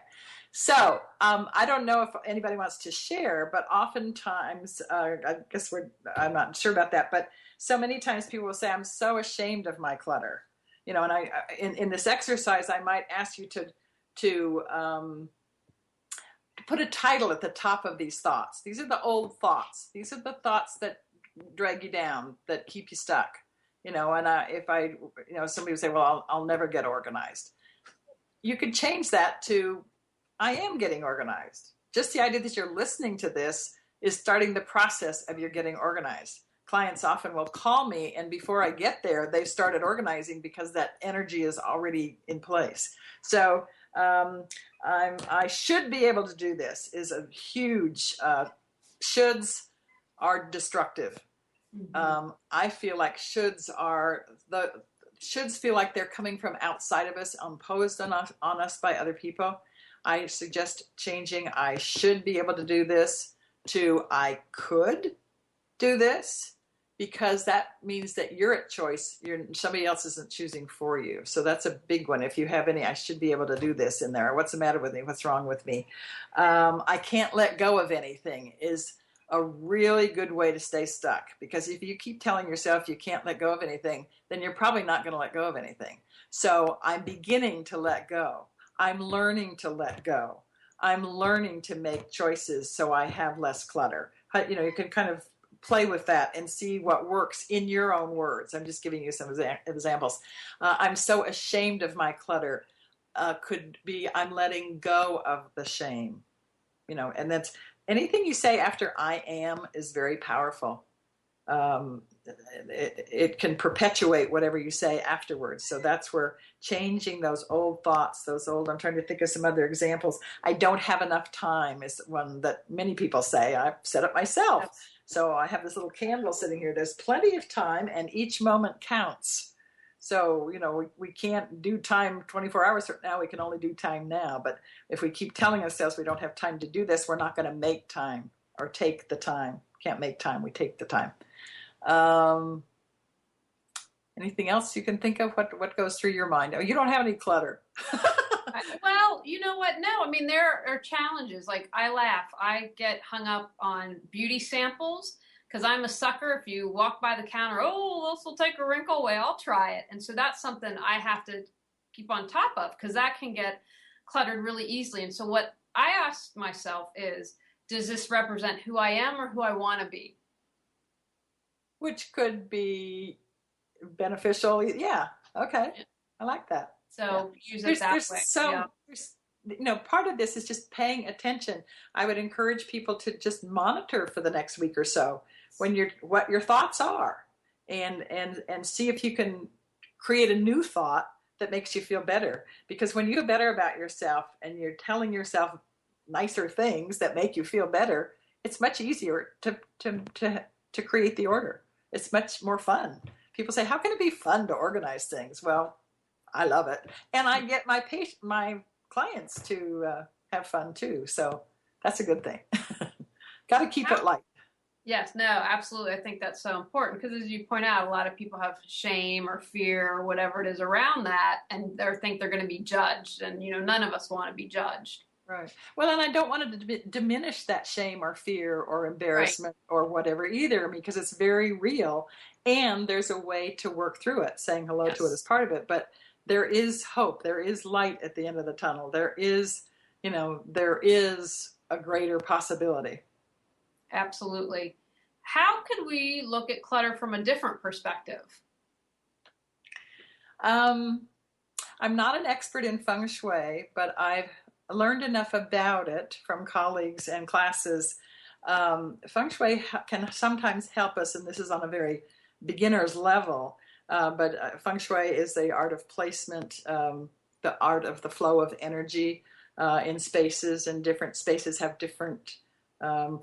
So I don't know if anybody wants to share, but oftentimes, I'm not sure about that, but so many times people will say, I'm so ashamed of my clutter. And in this exercise, I might ask you to put a title at the top of these thoughts. These are the old thoughts. These are the thoughts that drag you down, that keep you stuck. And somebody would say, well, I'll never get organized. You could change that to, I am getting organized. Just the idea that you're listening to this is starting the process of your getting organized. Clients often will call me, and before I get there, they've started organizing because that energy is already in place. So I should be able to do this is a huge, shoulds are destructive. Mm-hmm. I feel like shoulds feel like they're coming from outside of us, imposed on us by other people. I suggest changing I should be able to do this to I could do this, because that means that you're at choice. Somebody else isn't choosing for you. So that's a big one. If you have any, I should be able to do this in there. What's the matter with me? What's wrong with me? I can't let go of anything is a really good way to stay stuck, because if you keep telling yourself you can't let go of anything, then you're probably not going to let go of anything. So I'm beginning to let go. I'm learning to let go. I'm learning to make choices so I have less clutter. You can kind of play with that and see what works in your own words. I'm just giving you some examples. I'm so ashamed of my clutter. Could be I'm letting go of the shame. And that's anything you say after I am is very powerful. It can perpetuate whatever you say afterwards. So that's where changing those old thoughts, I'm trying to think of some other examples. I don't have enough time is one that many people say. I've said it myself. Yes. So I have this little candle sitting here. There's plenty of time and each moment counts. So, we can't do time 24 hours from now. We can only do time now. But if we keep telling ourselves we don't have time to do this, we're not going to make time or take the time. Can't make time. We take the time. Anything else you can think of? What goes through your mind? Oh, you don't have any clutter. Well, you know what? No, I mean, there are challenges. Like I laugh. I get hung up on beauty samples because I'm a sucker. If you walk by the counter, this will take a wrinkle away, I'll try it. And so that's something I have to keep on top of, because that can get cluttered really easily. And so what I asked myself is, does this represent who I am or who I want to be? Which could be beneficial. Yeah. Okay. Yeah. I like that. So use it that way. So, part of this is just paying attention. I would encourage people to just monitor for the next week or so what your thoughts are, and see if you can create a new thought that makes you feel better. Because when you feel better about yourself and you're telling yourself nicer things that make you feel better, it's much easier to create the order. It's much more fun. People say, how can it be fun to organize things? Well, I love it. And I get my clients to have fun too. So that's a good thing. Got to keep it light. Yes, no, absolutely. I think that's so important because, as you point out, a lot of people have shame or fear or whatever it is around that, and they think they're going to be judged. And, none of us want to be judged. Right. Well, and I don't want to diminish that shame or fear or embarrassment or whatever either, because it's very real. And there's a way to work through it. Saying hello to it is part of it. But there is hope. There is light at the end of the tunnel. There is a greater possibility. Absolutely. How could we look at clutter from a different perspective? I'm not an expert in feng shui, but I've learned enough about it from colleagues and classes. Feng shui can sometimes help us, and this is on a very beginner's level, but feng shui is the art of placement, the art of the flow of energy in spaces, and different spaces have different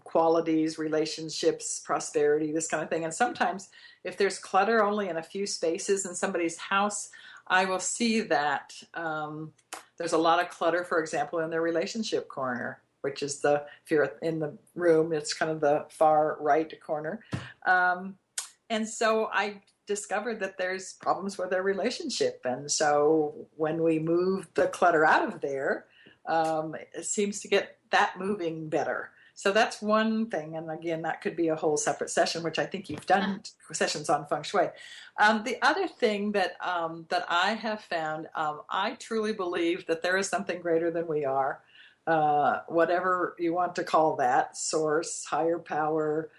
qualities, relationships, prosperity, this kind of thing. And sometimes if there's clutter only in a few spaces in somebody's house, I will see that there's a lot of clutter, for example, in their relationship corner, which is if you're in the room, it's kind of the far right corner. And so I discovered that there's problems with their relationship. And so when we move the clutter out of there, it seems to get that moving better. So that's one thing. And again, that could be a whole separate session, which I think you've done sessions on feng shui. The other thing that I have found, I truly believe that there is something greater than we are, whatever you want to call that, source, higher power,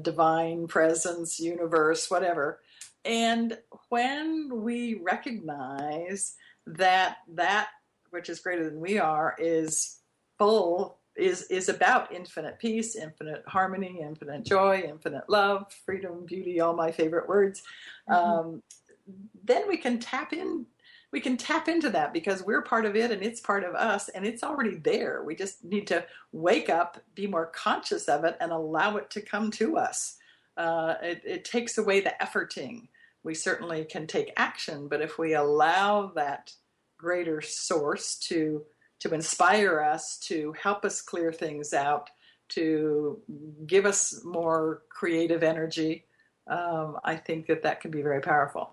divine presence, universe, whatever. And when we recognize that that which is greater than we are is full, is about infinite peace, infinite harmony, infinite joy, infinite love, freedom, beauty, all my favorite words, then we can tap into that, because we're part of it and it's part of us, and it's already there. We just need to wake up, be more conscious of it, and allow it to come to us. It takes away the efforting. We certainly can take action, but if we allow that greater source to inspire us, to help us clear things out, to give us more creative energy, I think that can be very powerful.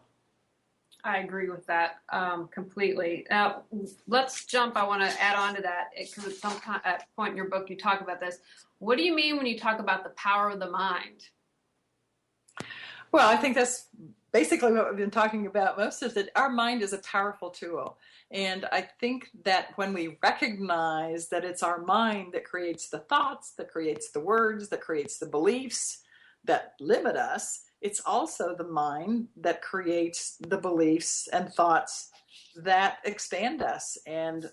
I agree with that completely. Now, let's jump. I want to add on to that, because at some point in your book you talk about this. What do you mean when you talk about the power of the mind? Well, I think that's basically what we've been talking about most, is that our mind is a powerful tool. And I think that when we recognize that it's our mind that creates the thoughts, that creates the words, that creates the beliefs that limit us, it's also the mind that creates the beliefs and thoughts that expand us and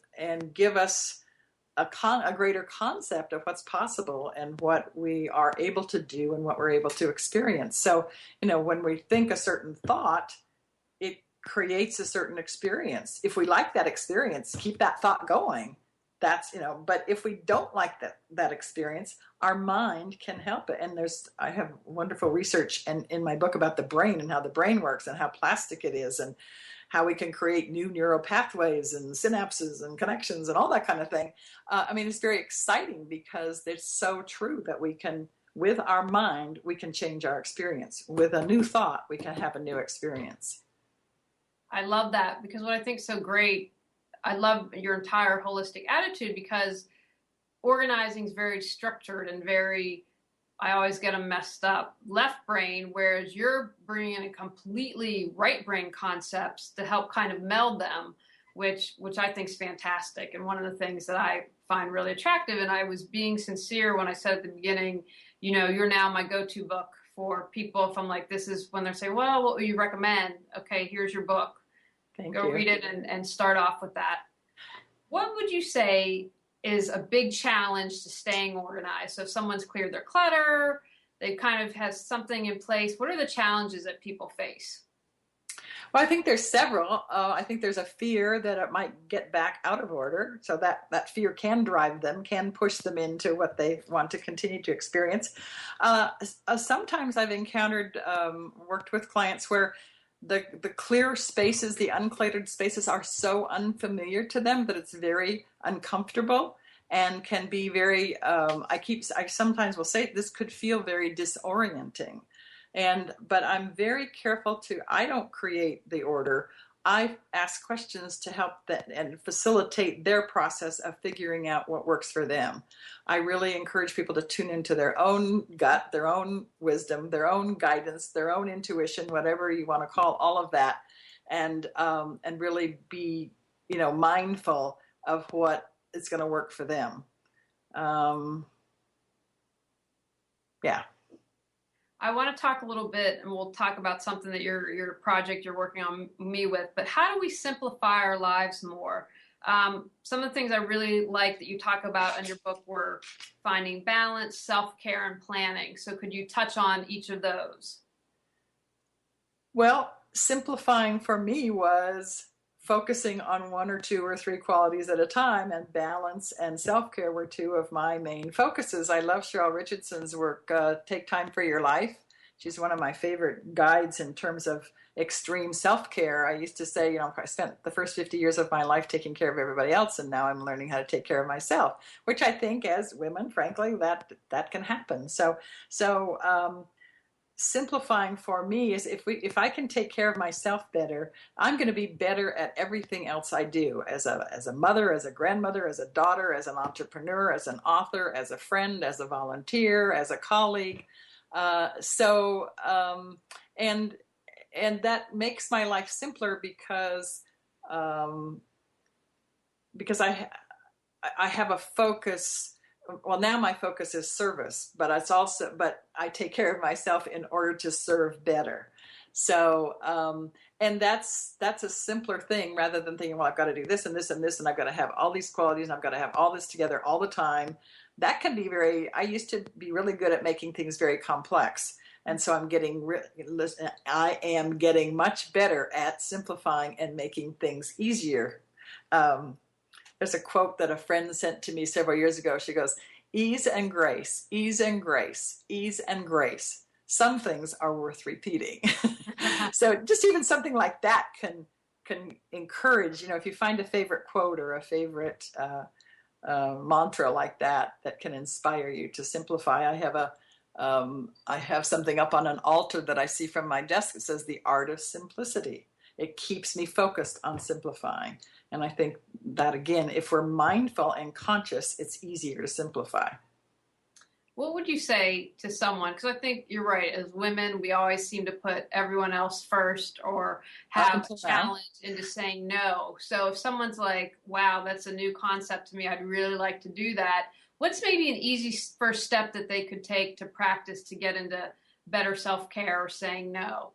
give us a greater concept of what's possible and what we are able to do and what we're able to experience. So, when we think a certain thought, it creates a certain experience. If we like that experience, keep that thought going. That's, but if we don't like that experience, our mind can help it. And I have wonderful research in my book about the brain and how the brain works and how plastic it is, and how we can create new neural pathways and synapses and connections and all that kind of thing. It's very exciting, because it's so true that with our mind, we can change our experience. With a new thought, we can have a new experience. I love that, because what I think is so great, I love your entire holistic attitude, because organizing is very structured and very, I always get them messed up, left brain, whereas you're bringing in completely right brain concepts to help kind of meld them, which I think is fantastic. And one of the things that I find really attractive, and I was being sincere when I said at the beginning, you're now my go-to book for people. If I'm like, this is when they're saying, well, what would you recommend? Okay, here's your book. Go read it and start off with that. What would you say is a big challenge to staying organized? So if someone's cleared their clutter, they kind of have something in place, what are the challenges that people face? Well, I think there's several. I think there's a fear that it might get back out of order. So that fear can drive them, can push them into what they want to continue to experience. Sometimes I've encountered, worked with clients where the clear spaces, the uncluttered spaces are so unfamiliar to them that it's very uncomfortable and can be very, I sometimes will say this could feel very disorienting. But I'm very careful I don't create the order. I ask questions to help and facilitate their process of figuring out what works for them. I really encourage people to tune into their own gut, their own wisdom, their own guidance, their own intuition, whatever you want to call all of that, and really be, mindful of what is going to work for them. Yeah. I want to talk a little bit, and we'll talk about something that your project you're working on me with, but how do we simplify our lives more? Some of the things I really like that you talk about in your book were finding balance, self-care, and planning. So could you touch on each of those? Well, simplifying for me was focusing on one or two or three qualities at a time, and balance and self-care were two of my main focuses. I love Cheryl Richardson's work, Take Time for Your Life. She's one of my favorite guides in terms of extreme self-care. I used to say, I spent the first 50 years of my life taking care of everybody else, and now I'm learning how to take care of myself, which I think as women, frankly, that can happen. So simplifying for me is if I can take care of myself better, I'm going to be better at everything else I do as a mother, as a grandmother, as a daughter, as an entrepreneur, as an author, as a friend, as a volunteer, as a colleague. And that makes my life simpler because I have a focus. Well, now my focus is service, but I take care of myself in order to serve better. So, and that's a simpler thing rather than thinking, well, I've got to do this and this and this, and I've got to have all these qualities, and I've got to have all this together all the time. That can be I used to be really good at making things very complex. And so I am getting much better at simplifying and making things easier. There's a quote that a friend sent to me several years ago. She goes, ease and grace, ease and grace, ease and grace. Some things are worth repeating. So just even something like that can encourage, if you find a favorite quote or a favorite mantra like that can inspire you to simplify. I have something up on an altar that I see from my desk. It says the art of simplicity. It keeps me focused on simplifying. And I think that, again, if we're mindful and conscious, it's easier to simplify. What would you say to someone? Because I think you're right. As women, we always seem to put everyone else first or have a challenge into saying no. So if someone's like, wow, that's a new concept to me, I'd really like to do that. What's maybe an easy first step that they could take to practice to get into better self-care or saying no?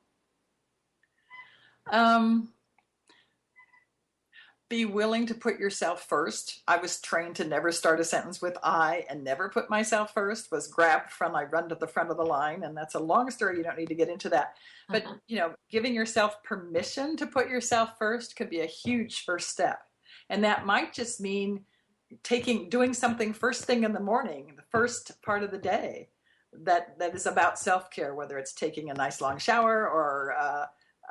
Be willing to put yourself first. I was trained to never start a sentence with I and never put myself first. Was grabbed from I run to the front of the line, and that's a long story. You don't need to get into that. But giving yourself permission to put yourself first could be a huge first step, and that might just mean doing something first thing in the morning, the first part of the day, that is about self-care, whether it's taking a nice long shower or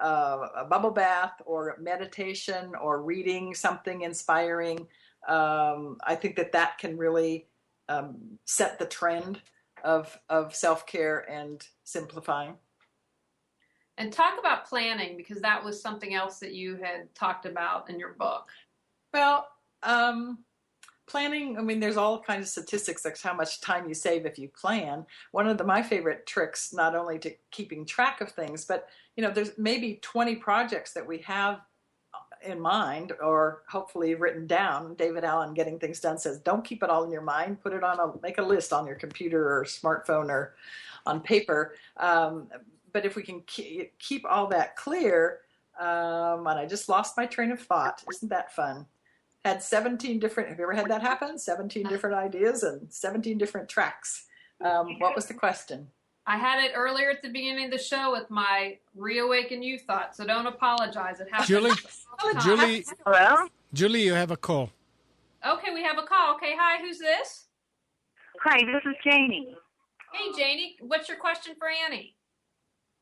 a bubble bath or meditation or reading something inspiring. I think that can really set the trend of self-care and simplifying. And talk about planning, because that was something else that you had talked about in your book. Well, planning, I mean, there's all kinds of statistics like how much time you save if you plan. One of my favorite tricks, not only to keeping track of things, but there's maybe 20 projects that we have in mind or hopefully written down. David Allen, Getting Things Done, says, don't keep it all in your mind. Put it make a list on your computer or smartphone or on paper. But if we can keep all that clear, and I just lost my train of thought. Isn't that fun? Had 17 different, have you ever had that happen? 17 different ideas and 17 different tracks. What was the question? I had it earlier at the beginning of the show with my reawaken you thought, so don't apologize. It happens. Julie, hello? Julie, you have a call. Okay, we have a call. Okay, hi, who's this? Hi, this is Janie. Hey, Janie, what's your question for Annie?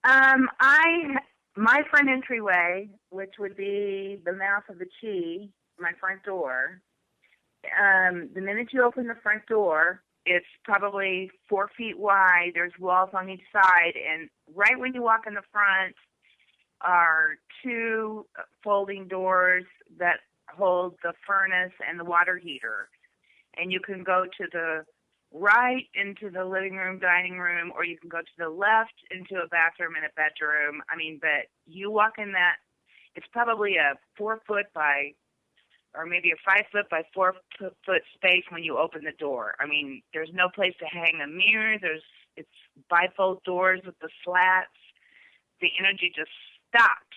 My front entryway, which would be the mouth of the key, my front door. The minute you open the front door, it's probably 4 feet wide. There's walls on each side, and right when you walk in the front are 2 folding doors that hold the furnace and the water heater. And you can go to the right into the living room, dining room, or you can go to the left into a bathroom and a bedroom. But you walk in that, it's probably a 4 foot by, or maybe a 5 foot by 4 foot space when you open the door. There's no place to hang a mirror. It's bifold doors with the slats. The energy just stops.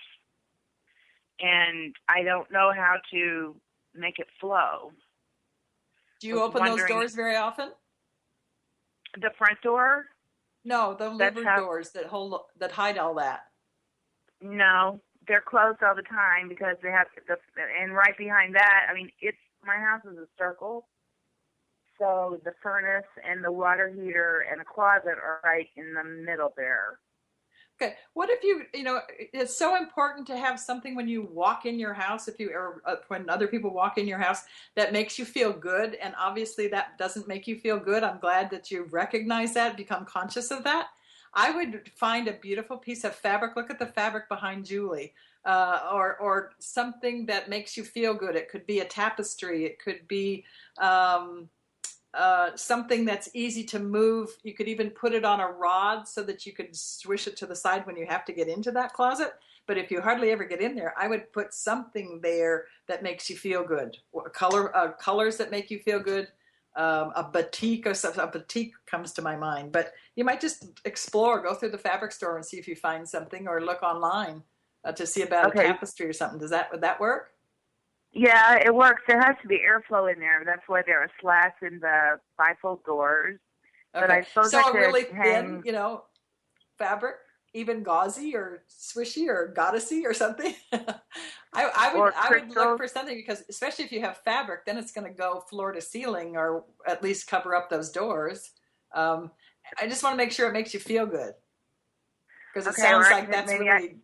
And I don't know how to make it flow. Do you open those doors very often? The front door? No, the living doors that hide all that. No, they're closed all the time because they have and right behind that, my house is a circle. So the furnace and the water heater and the closet are right in the middle there. Okay. What if it's so important to have something when you walk in your house, when other people walk in your house, that makes you feel good. And obviously that doesn't make you feel good. I'm glad that you recognize that, become conscious of that. I would find a beautiful piece of fabric. Look at the fabric behind Julie, or something that makes you feel good. It could be a tapestry. It could be um, something that's easy to move. You could even put it on a rod so that you could swish it to the side when you have to get into that closet. But if you hardly ever get in there, I would put something there that makes you feel good. Colors that make you feel good. A batik or something. A batik comes to my mind. But you might just explore, go through the fabric store and see if you find something, or look online to see about a tapestry or something. Would that work? Yeah, it works. There has to be airflow in there. That's why there are slats in the bifold doors. Okay. But I suppose so I a could really hang... thin, fabric, even gauzy or swishy or goddessy or something. I would look for something, because especially if you have fabric, then it's going to go floor to ceiling, or at least cover up those doors. I just want to make sure it makes you feel good, because it sounds like that's really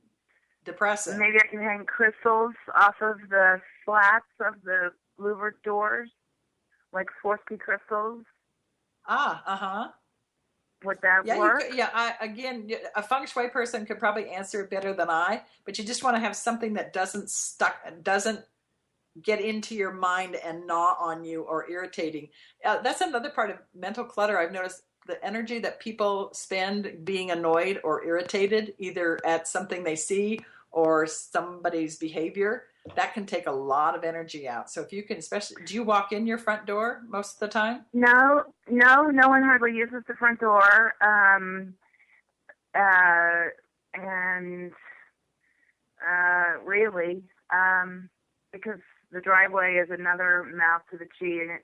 depressing. Maybe I can hang crystals off of the slats of the louvered doors, like Swarovski crystals. Would that work? Again, a feng shui person could probably answer it better than I, but you just want to have something that doesn't get into your mind and gnaw on you or irritating. That's another part of mental clutter. I've noticed the energy that people spend being annoyed or irritated, either at something they see or somebody's behavior, that can take a lot of energy out. So if you can, especially, do you walk in your front door most of the time? No one hardly uses the front door. Really, because the driveway is another mouth to the chi,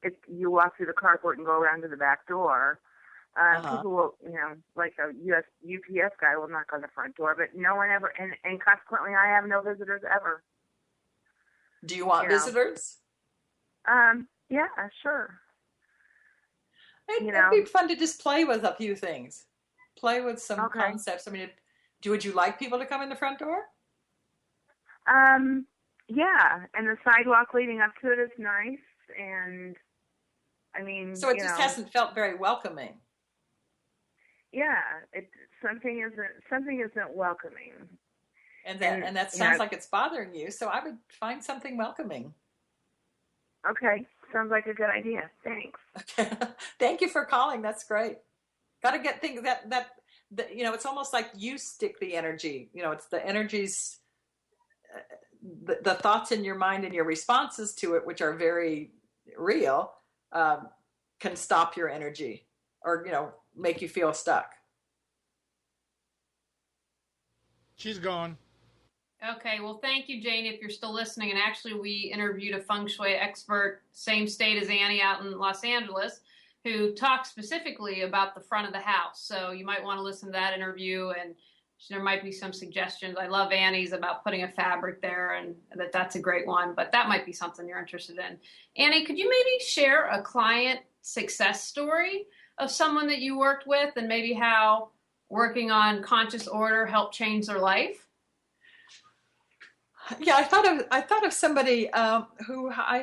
and you walk through the carport and go around to the back door. People will, like a UPS guy will knock on the front door, but no one ever, and consequently I have no visitors ever. Do you want visitors? Yeah, sure. It'd be fun to just play with a few things. Play with some concepts. I mean, would you like people to come in the front door? Yeah, and the sidewalk leading up to it is nice, and I mean, so it just hasn't felt very welcoming. Yeah, something isn't welcoming, and that sounds like it's bothering you. So I would find something welcoming. Okay, sounds like a good idea. Thanks. Okay, thank you for calling. That's great. Got to get things that it's almost like you stick the energy. It's the energies, the thoughts in your mind and your responses to it, which are very real, can stop your energy, or make you feel stuck. She's gone. Okay, well, thank you, Jane, if you're still listening. And actually, we interviewed a feng shui expert, same state as Annie, out in Los Angeles, who talked specifically about the front of the house. So you might want to listen to that interview, and there might be some suggestions. I love Annie's about putting a fabric there, and that's a great one, but that might be something you're interested in. Annie, could you maybe share a client success story of someone that you worked with, and maybe how working on conscious order helped change their life? Yeah, I thought of somebody who I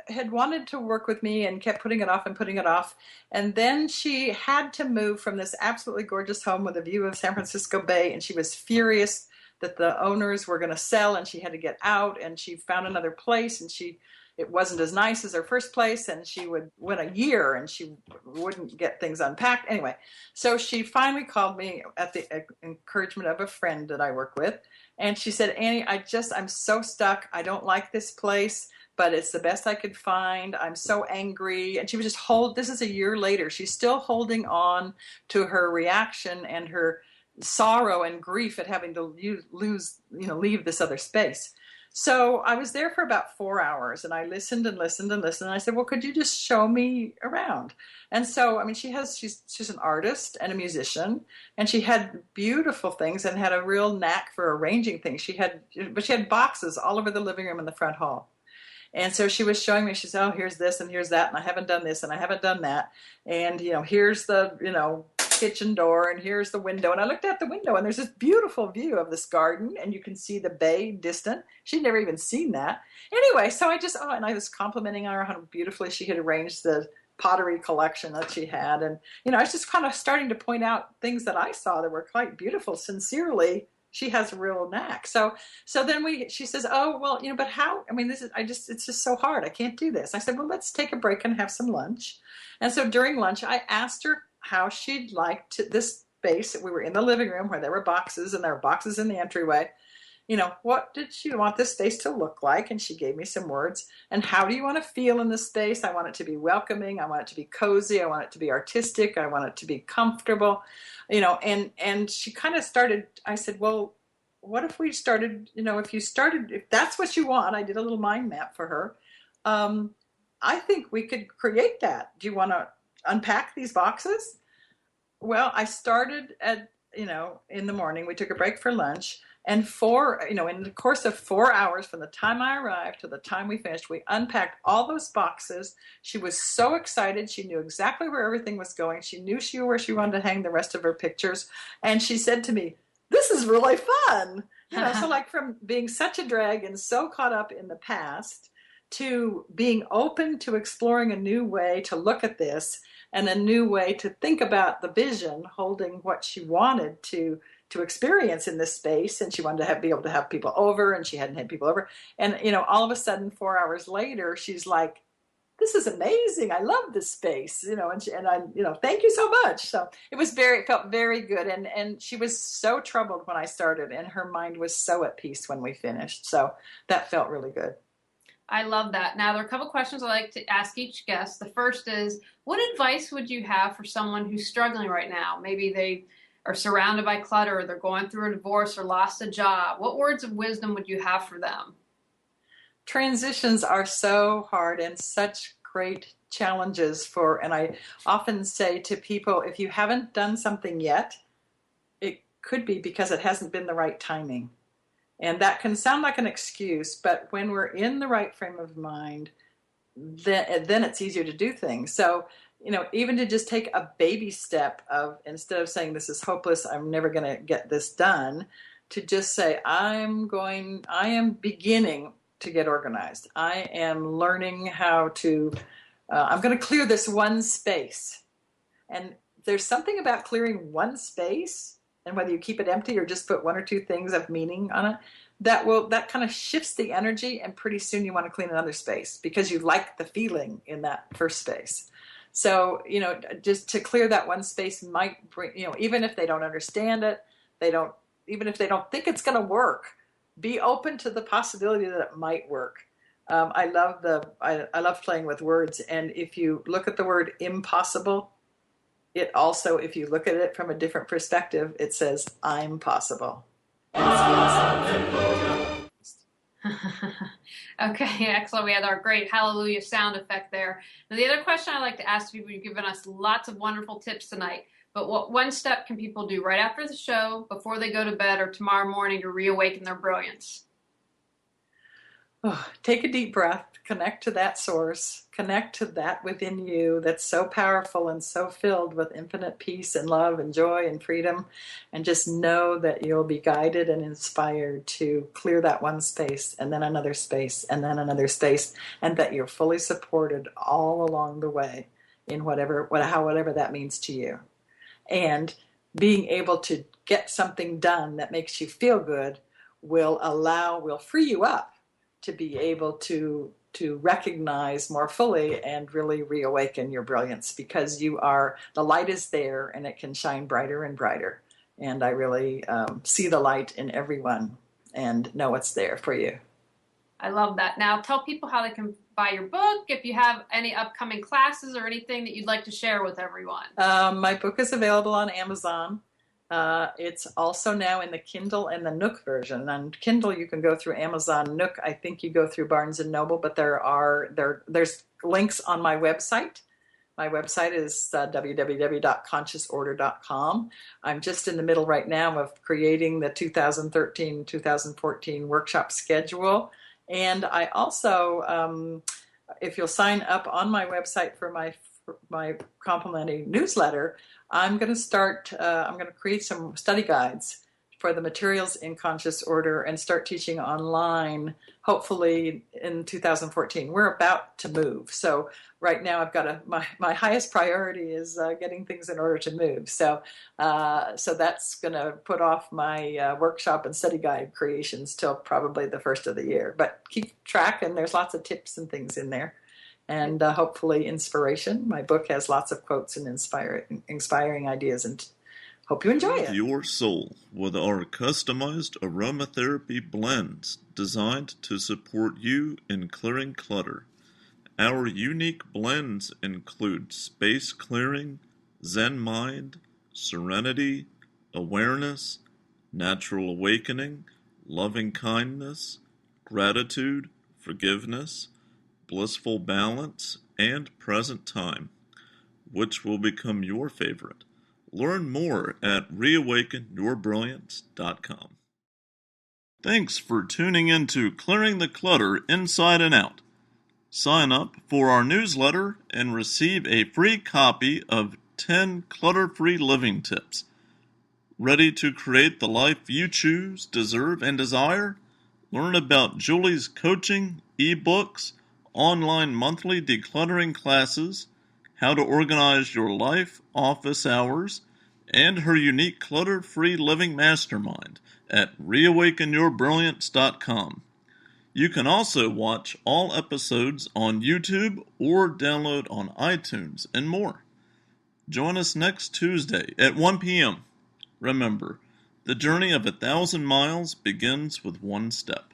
had wanted to work with me and kept putting it off, and then she had to move from this absolutely gorgeous home with a view of San Francisco Bay, and she was furious that the owners were going to sell, and she had to get out, and she found another place, and it wasn't as nice as her first place, and she went a year and she wouldn't get things unpacked. Anyway, so she finally called me at the encouragement of a friend that I work with. And she said, Annie, I'm so stuck. I don't like this place, but it's the best I could find. I'm so angry. And she was just this is a year later. She's still holding on to her reaction and her sorrow and grief at having to leave this other space. So I was there for about 4 hours, and I listened and listened and listened. And I said, well, could you just show me around? And so, I mean, she's an artist and a musician, and she had beautiful things and had a real knack for arranging things. But she had boxes all over the living room and the front hall. And so she was showing me, she said, oh, here's this and here's that, and I haven't done this and I haven't done that. And, here's the, kitchen door, and here's the window. And I looked out the window, and there's this beautiful view of this garden, and you can see the bay distant. She'd never even seen that. Anyway, so and I was complimenting her on how beautifully she had arranged the pottery collection that she had. And, I was just kind of starting to point out things that I saw that were quite beautiful. Sincerely, she has a real knack. So then she says, oh, well, but how, it's just so hard. I can't do this. I said, well, let's take a break and have some lunch. And so during lunch, I asked her how she'd like this space. We were in the living room where there were boxes, and there were boxes in the entryway. What did she want this space to look like? And she gave me some words. And how do you want to feel in this space? I want it to be welcoming. I want it to be cozy. I want it to be artistic. I want it to be comfortable. And she kind of started, I said, well, what if we started, if that's what you want, I did a little mind map for her. I think we could create that. Do you want to unpack these boxes? Well, I started at, in the morning, we took a break for lunch. And in the course of 4 hours from the time I arrived to the time we finished, we unpacked all those boxes. She was so excited. She knew exactly where everything was going. She knew where she wanted to hang the rest of her pictures. And she said to me, this is really fun. So like from being such a drag and so caught up in the past to being open to exploring a new way to look at this and a new way to think about the vision, holding what she wanted to experience in this space. And she wanted to be able to have people over, and she hadn't had people over. And, all of a sudden, 4 hours later, she's like, this is amazing. I love this space, and I, thank you so much. So it felt very good. And she was so troubled when I started, and her mind was so at peace when we finished. So that felt really good. I love that. Now, there are a couple questions I like to ask each guest. The first is, what advice would you have for someone who's struggling right now? Maybe they are surrounded by clutter, or they're going through a divorce or lost a job. What words of wisdom would you have for them? Transitions are so hard and such great challenges and I often say to people, if you haven't done something yet, it could be because it hasn't been the right timing. And that can sound like an excuse, but when we're in the right frame of mind, then it's easier to do things. So, even to just take a baby step of, instead of saying this is hopeless, I'm never going to get this done, to just say, I am beginning to get organized. I am learning how to, I'm going to clear this one space. And there's something about clearing one space, and whether you keep it empty or just put one or two things of meaning on it, that kind of shifts the energy, and pretty soon you want to clean another space because you like the feeling in that first space. So, just to clear that one space might bring, even if they don't understand it, even if they don't think it's going to work, be open to the possibility that it might work. I love playing with words. And if you look at the word impossible, it also, if you look at it from a different perspective, it says, I'm possible. Okay, excellent. We had our great hallelujah sound effect there. Now, the other question I like to ask people, you've given us lots of wonderful tips tonight, but what one step can people do right after the show, before they go to bed, or tomorrow morning to reawaken their brilliance? Oh, take a deep breath, connect to that source, connect to that within you that's so powerful and so filled with infinite peace and love and joy and freedom, and just know that you'll be guided and inspired to clear that one space, and then another space, and then another space, and that you're fully supported all along the way in whatever that means to you. And being able to get something done that makes you feel good will free you up to be able to recognize more fully and really reawaken your brilliance, because the light is there and it can shine brighter and brighter. And I really see the light in everyone and know it's there for you. I love that. Now tell people how they can buy your book, if you have any upcoming classes or anything that you'd like to share with everyone. My book is available on Amazon. It's also now in the Kindle and the Nook version. On Kindle, you can go through Amazon. Nook, I think you go through Barnes and Noble, but there's links on my website. My website is www.consciousorder.com. I'm just in the middle right now of creating the 2013-2014 workshop schedule. And I also, if you'll sign up on my website for my complimentary newsletter, I'm going to create some study guides for the materials in conscious order and start teaching online, hopefully in 2014. We're about to move. So right now I've got my highest priority is getting things in order to move. So that's going to put off my workshop and study guide creations till probably the first of the year. But keep track, and there's lots of tips and things in there. And hopefully inspiration. My book has lots of quotes and inspiring ideas, and hope you enjoy it. Your soul with our customized aromatherapy blends designed to support you in clearing clutter. Our unique blends include space clearing, Zen mind, serenity, awareness, natural awakening, loving kindness, gratitude, forgiveness, blissful balance, and present time. Which will become your favorite? Learn more at reawakenyourbrilliance.com. Thanks for tuning in to Clearing the Clutter Inside and Out. Sign up for our newsletter and receive a free copy of 10 clutter-free living tips. Ready to create the life you choose, deserve, and desire? Learn about Julie's coaching, ebooks, online monthly decluttering classes, how to organize your life, office hours, and her unique clutter-free living mastermind at reawakenyourbrilliance.com. You can also watch all episodes on YouTube or download on iTunes and more. Join us next Tuesday at 1 p.m. Remember, the journey of 1,000 miles begins with one step.